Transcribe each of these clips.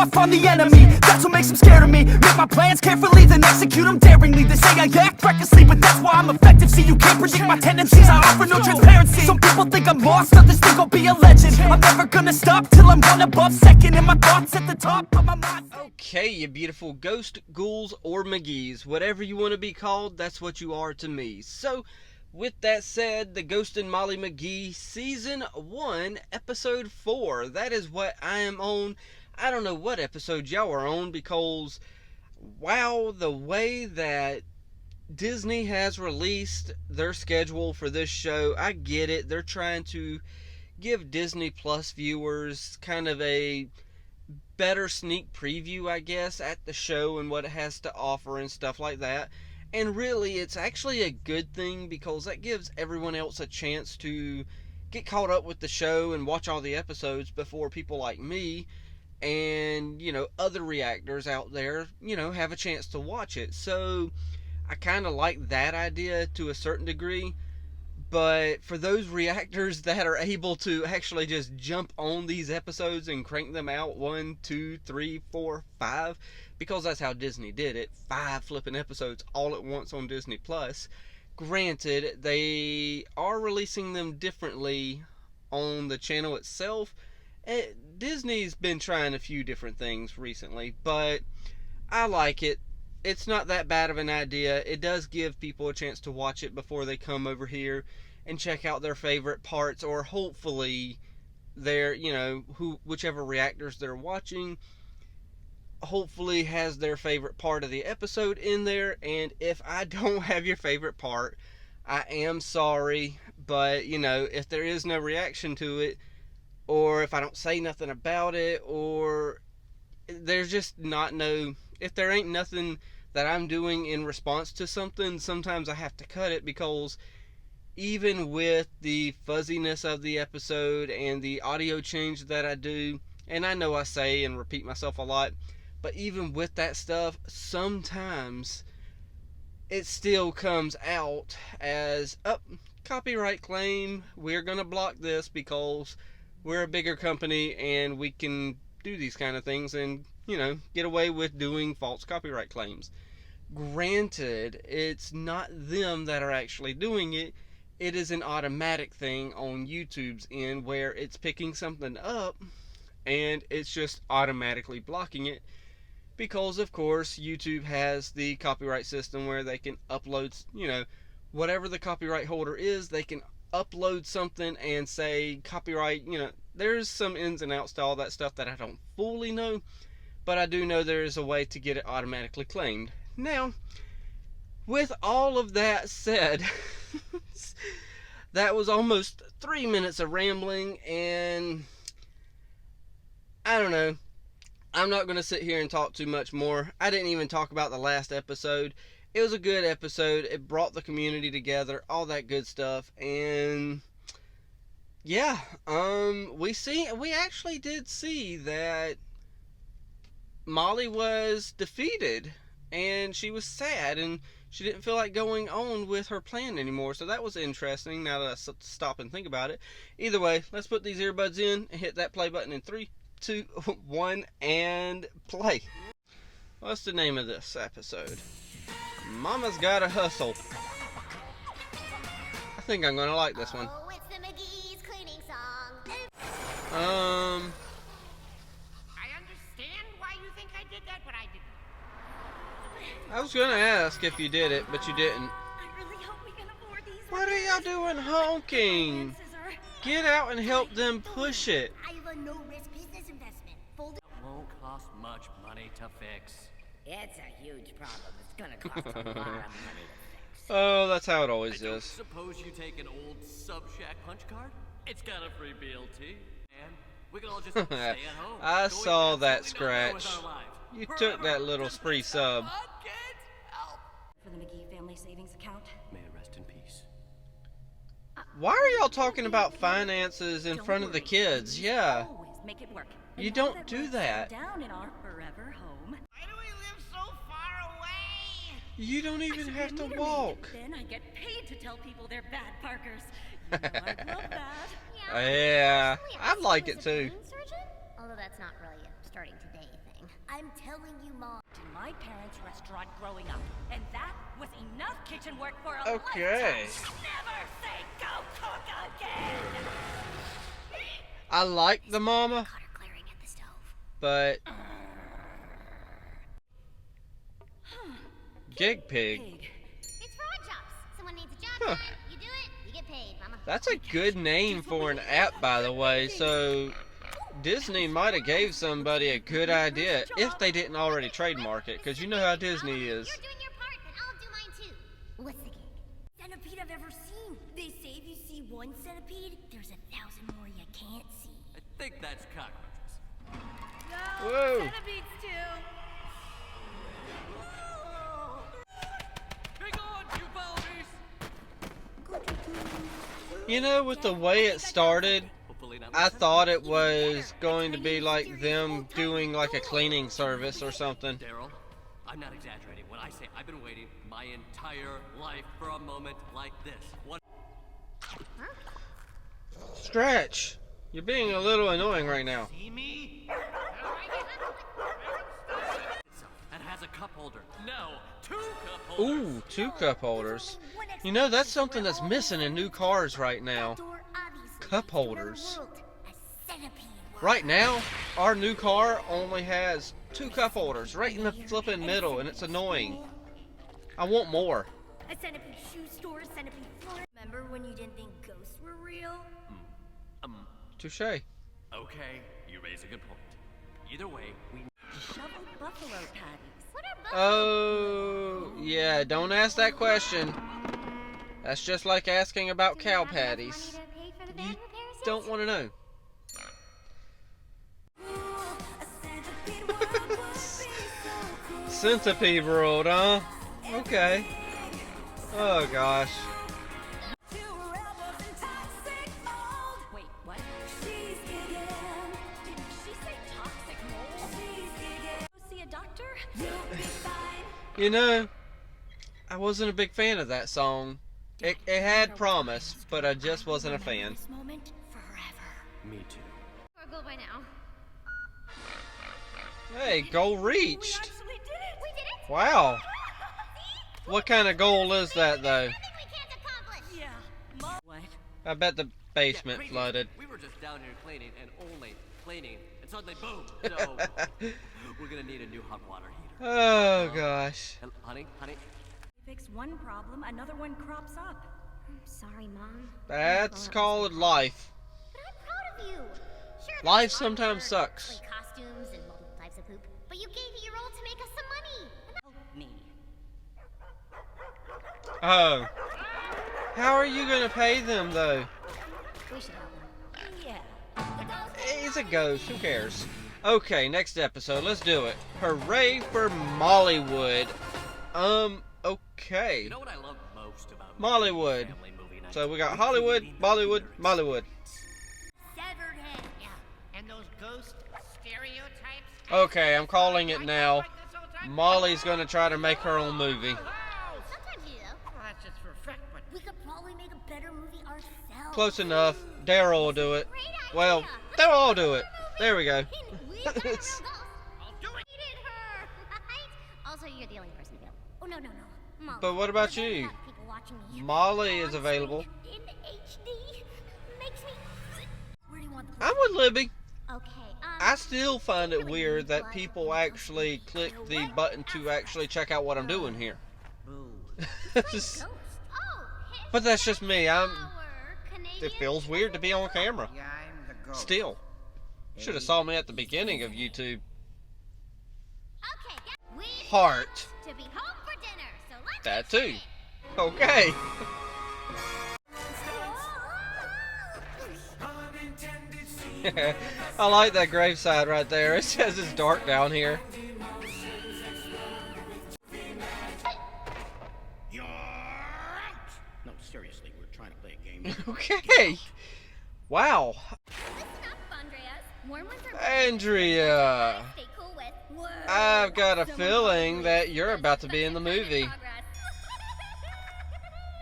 off on the enemy. That's what makes them scared of me. Make my plans carefully, then execute them daringly. They say I act recklessly, but that's why I'm effective. See, you can't predict my tendencies, I offer no transparency. Some people think I'm lost, others think I'll be a legend. I'm never gonna stop till I'm one above second, and my thoughts at the top, but my mind. Okay, you beautiful ghost, ghouls, or McGees, whatever you want to be called, that's what you are to me. So, with that said, the Ghost and Molly McGee Season 1, Episode 4. That is what I am on. I don't know what episode y'all are on, because, wow, the way that Disney has released their schedule for this show, I get it. They're trying to give Disney Plus viewers kind of a better sneak preview, I guess, at the show and what it has to offer and stuff like that. And really, it's actually a good thing, because that gives everyone else a chance to get caught up with the show and watch all the episodes before people like me and, you know, other reactors out there, you know, have a chance to watch it. So I kind of like that idea to a certain degree. But for those reactors that are able to actually just jump on these episodes and crank them out 1, 2, 3, 4, 5, because that's how Disney did it, 5 flipping episodes all at once on Disney Plus. Granted, they are releasing them differently on the channel itself. Disney's been trying a few different things recently, but I like it. It's not that bad of an idea. It does give people a chance to watch it before they come over here and check out their favorite parts, or hopefully their, you know, whichever reactors they're watching hopefully has their favorite part of the episode in there. And if I don't have your favorite part, I am sorry, but, you know, if there is no reaction to it, or if I don't say nothing about it, or there's just not no, if there ain't nothing that I'm doing in response to something, sometimes I have to cut it, because even with the fuzziness of the episode and the audio change that I do, and I know I say and repeat myself a lot, but even with that stuff, sometimes it still comes out as, oh, copyright claim, we're gonna block this because we're a bigger company and we can do these kind of things and, you know, get away with doing false copyright claims. Granted, it's not them that are actually doing it. It is an automatic thing on YouTube's end where it's picking something up and it's just automatically blocking it, because of course YouTube has the copyright system where they can upload, you know, whatever the copyright holder is, they can upload something and say copyright, you know, there's some ins and outs to all that stuff that I don't fully know, but I do know there is a way to get it automatically claimed. Now, with all of that said, that was almost 3 minutes of rambling, and I don't know. I'm not going to sit here and talk too much more. I didn't even talk about the last episode. It was a good episode. It brought the community together, all that good stuff, and yeah, we actually did see that Molly was defeated, and she was sad, and she didn't feel like going on with her plan anymore. So that was interesting, now that I stop and think about it. Either way, let's put these earbuds in and hit that play button in 3, 2, 1, and play. What's the name of this episode? Mama's Gotta Hustle. I think I'm gonna like this one. Oh, it's the McGee's cleaning song. I understand why you think I did that, but I didn't. I was gonna ask if you did it, but you didn't. I really hope we can afford these. What are y'all doing honking? Get out and help them push it. I have a no-risk business investment. Fold it. Won't cost much money to fix. It's a huge problem. It's gonna cost a lot of money to fix. Oh, that's how it always I don't is. suppose you take an old Subshack punch card? It's got a free BLT. And we can all just stay at home. I doing saw that absolutely nothing with scratch. our lives. You took that little spree sub. Kids, help. For the McGee family savings account. May it rest in peace. Why are y'all talking about finances in front of the kids? Yeah. Always make it work. You And now don't that do we're that. Down in our forever home. Why do we live so far away? You don't even have to walk. Then I get paid to tell people they're bad parkers. You know I love that. Yeah, I'd like it too. Surgeon? Although that's not really a starting today thing. I'm telling you, Mom. In my parents' restaurant growing up, and that was enough kitchen work for a Okay. lifetime. Never say go cook again. I like the Momma, Caught her glaring at the stove. but Gig Pig. It's for odd jobs. Someone needs a job Huh. done. You do it, you get paid, Mama. That's a good name for an app, by the way. So Disney might have gave somebody a good idea if they didn't already trademark it, because you know how Disney is. You're doing your part, then I'll do mine too. What's the gig? Centipede I've ever seen. They say if you see one centipede, there's 1,000 more you can't see. I think that's cockroaches. No, Whoa. centipedes too. Hang on, you baldies! You know, with the way it started, Hopefully not. I thought it was going to be like them doing like a cleaning service or something. Daryl, I'm not exaggerating when I say I've been waiting my entire life for a moment like this. What? Stretch, you're being a little annoying right now. See me? And has a cup holder. No, 2 cup holders. Ooh, 2 cup holders. You know, that's something that's missing in new cars right now. Door obviously Cup leads to another holders. world, a centipede world. Right now, our new car only has 2 cup holders right in the flipping middle, and it's annoying. I want more. A centipede shoe store, a centipede floor. Remember when you didn't think ghosts were real? Touche. Okay, you raise a good point. Either way, we Shoveled buffalo patties. What are both? Oh, yeah, don't ask that question. That's just like asking about cow patties. You don't want to know. Centipede world, huh? Okay. Oh, gosh. Wait, what? Did she say toxic mold? Go see a doctor? You know, I wasn't a big fan of that song. It had promise, but I just wasn't a fan. This moment forever. Me too. Or goal by now. Hey, goal We reached. actually did it! We did it! Wow. What kind of goal is that, though? Nothing we can't accomplish! Yeah. Mom. What? I bet the basement Crazy. flooded. We were just down here cleaning and only cleaning, and suddenly boom. So we're gonna need a new hot water heater. Oh, gosh. Honey, Fix one problem, another one crops up. I'm sorry, Mom. That's called life. But I'm proud of you. Sure, there's Life a lot of sometimes work, sucks. like costumes and multiple types of poop. But you gave it your all to make us some money. And Help me. Oh. How are you going to pay them, though? we should help them. Yeah. He's a ghost. Who cares? Okay, next episode. Let's do it. Hooray for Mollywood. Okay. you know what I love most about Mollywood. family movie night? So we got Hollywood, Bollywood, Mollywood. Severed head. Yeah, and those ghost stereotypes. Okay, I'm calling it now. Like this whole time? Molly's going to try to make her own movie. Wow. Sometimes you do. Well, that's just for effect, but We could probably make a better movie ourselves. Close enough. Daryl will do it. Great idea. Well, they'll all do it. There we go. And we've got a real ghost. I'll do it. Needed her, right? Also, you're the only person available. Oh, no. Molly. But what about We're gonna you? have people watching me Molly on is available. screen in HD. Makes me. Where do you want the I'm with Libby. Okay. I still find it weird that people actually click the button to actually check out what I'm doing here. Ghost. Oh, But that's just me. our It Canadian. feels weird to be on camera. Yeah, I'm the ghost. Still. Should have saw me at the beginning of YouTube. Okay, we Heart. to be home for dinner, so let's. That too. Okay. I like that graveside right there. It says it's dark down here. You're out! No, seriously, we're trying to play a game. Okay. Wow. Listen up, Andreas. Warm ones are Andrea. stay cool with. I've got a feeling that you're about to be in the movie.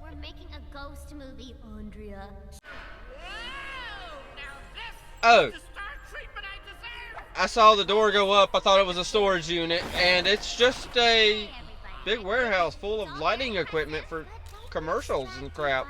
We're making a ghost movie, Andrea. Whoa! Now this Oh, is the star treatment I deserve. I saw the door go up. I thought it was a storage unit, and it's just a big warehouse full of lighting equipment for commercials and crap.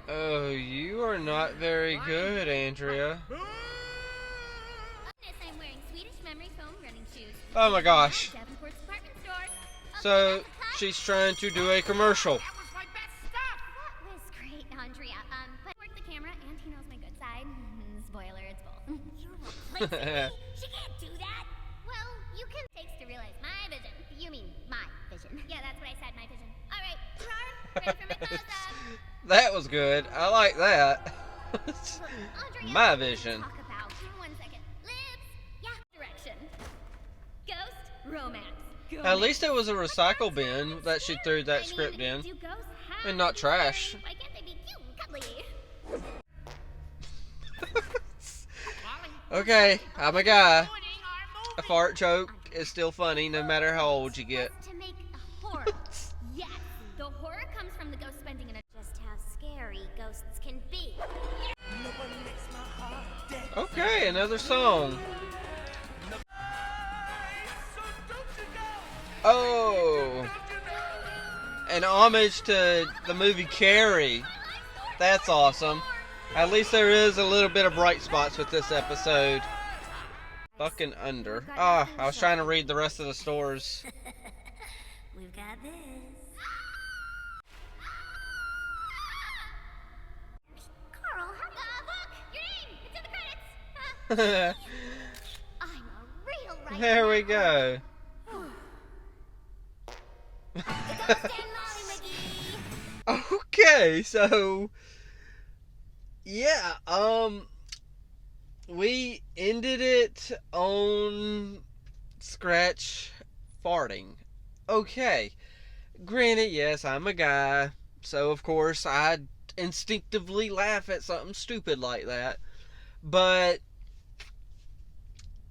Oh, you are not very good, Andrea. I'm wearing Swedish Memory foam running shoes. Oh my gosh. Davenport's department store. So, she's trying to do a commercial. That was my best stuff. That was great, Andrea. But I work the camera and he knows my good side. Spoiler, it's both. You're replacing me? She can't do that. Well, you can takes to realize my vision. You mean my vision. Yeah, that's what I said, my vision. All right, Gerard, ready for my close-up? That was good. I like that. Andrea, My vision. Talk about. 1 second. Lips. Yeah. Direction. Ghost romance. At least it was a recycle bin that she threw that script in. Do ghosts have And not trash. Why can't they be cute and cuddly? Okay, I'm a guy. Ruining our A fart joke is still funny no matter how old you get. To make a horror. Yes, the horror comes from the ghost spending in a just how scary ghosts can be. Okay, another song. Oh, an homage to the movie Carrie. That's awesome. At least there is a little bit of bright spots with this episode. Fucking under. Ah, I was trying to read the rest of the stores. We've got this. Carl, look! Your name! It's in the credits! I'm a real writer. There we go. Okay, so yeah, we ended it on Scratch farting. Okay, granted, yes, I'm a guy, so of course I instinctively laugh at something stupid like that. But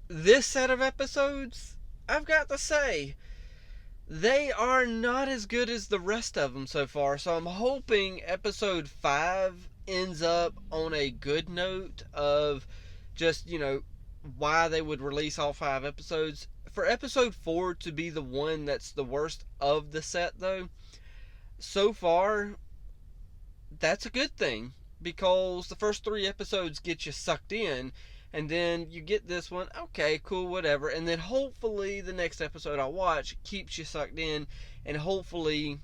this set of episodes, I've got to say, they are not as good as the rest of them so far. So I'm hoping episode 5 ends up on a good note of just, why they would release all 5 episodes. For episode 4 to be the one that's the worst of the set, though, so far, that's a good thing. Because the first 3 episodes get you sucked in. And then you get this one, okay, cool, whatever. And then hopefully the next episode I watch keeps you sucked in. And hopefully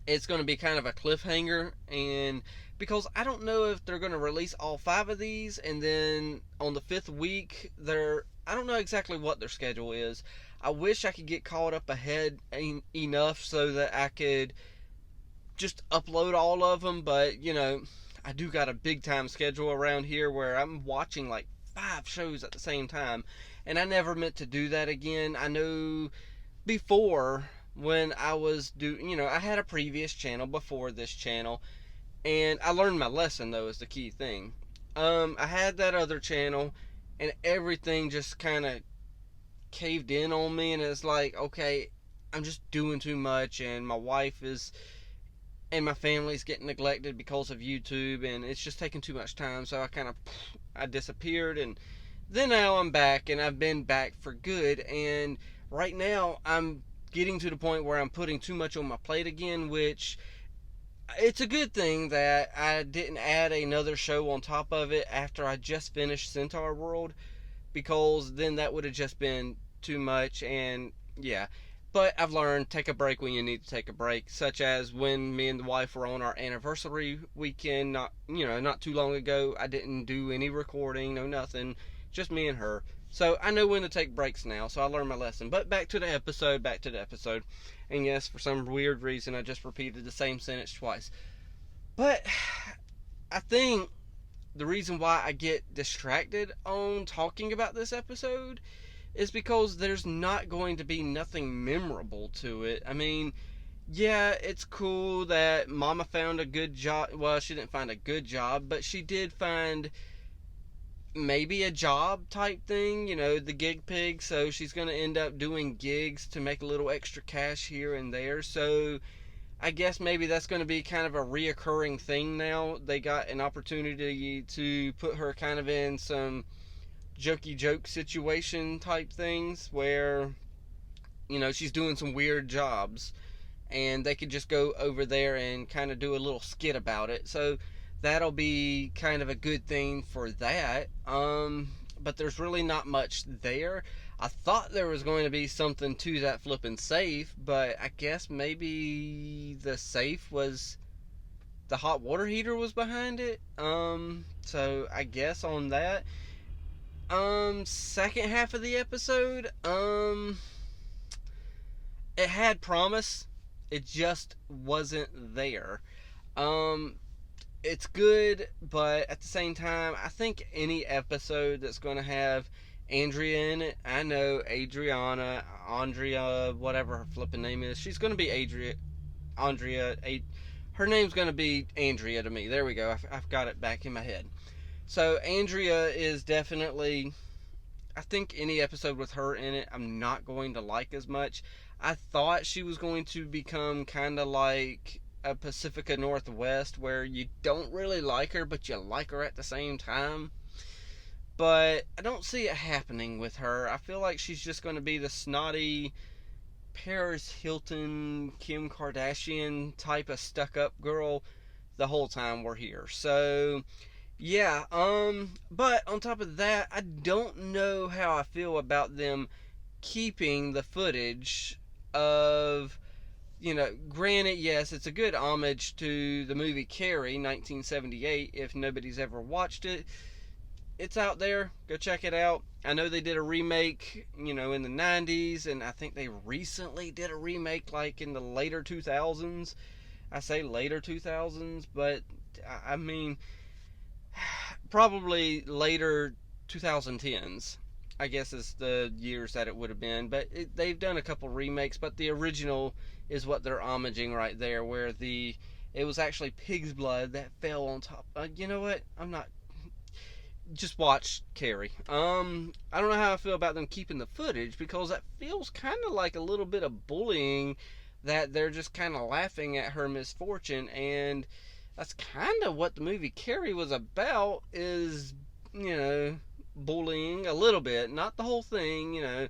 it's going to be kind of a cliffhanger. And because I don't know if they're going to release all 5 of these. And then on the 5th week, I don't know exactly what their schedule is. I wish I could get caught up ahead enough so that I could just upload all of them. But, I do got a big time schedule around here where I'm watching like 5 shows at the same time, and I never meant to do that again. I know before, when I was I had a previous channel before this channel, and I learned my lesson, though, is the key thing. I had that other channel, and everything just kind of caved in on me, and it's like, okay, I'm just doing too much, and my wife and my family's getting neglected because of YouTube, and it's just taking too much time, so I disappeared, and then now I'm back, and I've been back for good, and right now I'm getting to the point where I'm putting too much on my plate again, which it's a good thing that I didn't add another show on top of it after I just finished Centaur World, because then that would have just been too much, and yeah. But I've learned, take a break when you need to take a break, such as when me and the wife were on our anniversary weekend, not too long ago. I didn't do any recording, no nothing, just me and her. So I know when to take breaks now, so I learned my lesson. But back to the episode. And yes, for some weird reason, I just repeated the same sentence twice. But I think the reason why I get distracted on talking about this episode is because there's not going to be nothing memorable to it. I mean, yeah, it's cool that Mama found a good job. Well, she didn't find a good job, but she did find maybe a job type thing, the gig pig. So she's going to end up doing gigs to make a little extra cash here and there. So I guess maybe that's going to be kind of a reoccurring thing now. They got an opportunity to put her kind of in some jokey joke situation type things where, you know, she's doing some weird jobs, and they could just go over there and kind of do a little skit about it. So that'll be kind of a good thing for that. But there's really not much there. I thought there was going to be something to that flipping safe, but I guess maybe the safe was, the hot water heater was behind it. So I guess on that. Second half of the episode, it had promise. It just wasn't there. It's good, but at the same time, I think any episode that's going to have Andrea in it, I know Andrea, whatever her flipping name is, she's going to be Andrea, her name's going to be Andrea to me. There we go. I've got it back in my head. So Andrea is definitely, I think any episode with her in it, I'm not going to like as much. I thought she was going to become kind of like a Pacifica Northwest, where you don't really like her, but you like her at the same time. But I don't see it happening with her. I feel like she's just going to be the snotty Paris Hilton, Kim Kardashian type of stuck-up girl the whole time we're here. So yeah, but on top of that, I don't know how I feel about them keeping the footage of, you know, granted, yes, it's a good homage to the movie Carrie, 1978, if nobody's ever watched it. It's out there, go check it out. I know they did a remake, you know, in the 90s, and I think they recently did a remake, like, in the later 2000s. I say later 2000s, but, I mean, probably later 2010s, I guess is the years that it would have been. But they've done a couple remakes, but the original is what they're homaging right there, where it was actually pig's blood that fell on top. You know what? Just watch Carrie. I don't know how I feel about them keeping the footage, because that feels kind of like a little bit of bullying, that they're just kind of laughing at her misfortune, and that's kind of what the movie Carrie was about, is, you know, bullying a little bit, not the whole thing, you know.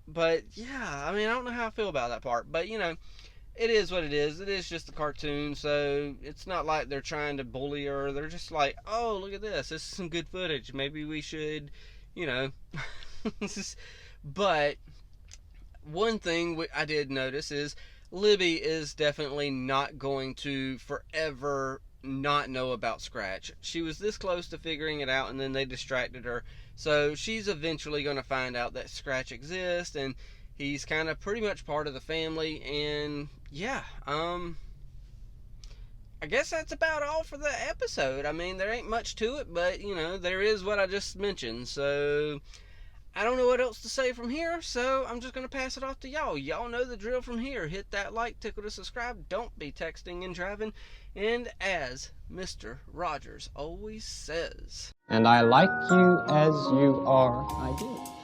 But yeah, I mean, I don't know how I feel about that part, but you know, it is what it is. It is just a cartoon, so it's not like they're trying to bully her. They're just like, oh, look at this. This is some good footage. Maybe we should, you know. But one thing I did notice is Libby is definitely not going to forever not know about Scratch. She was this close to figuring it out, and then they distracted her. So she's eventually going to find out that Scratch exists, and he's kind of pretty much part of the family. And yeah, I guess that's about all for the episode. I mean, there ain't much to it, but you know, there is what I just mentioned. So I don't know what else to say from here, so I'm just going to pass it off to y'all. Y'all know the drill from here. Hit that like, tickle to subscribe. Don't be texting and driving. And as Mr. Rogers always says, and I like you as you are. I do.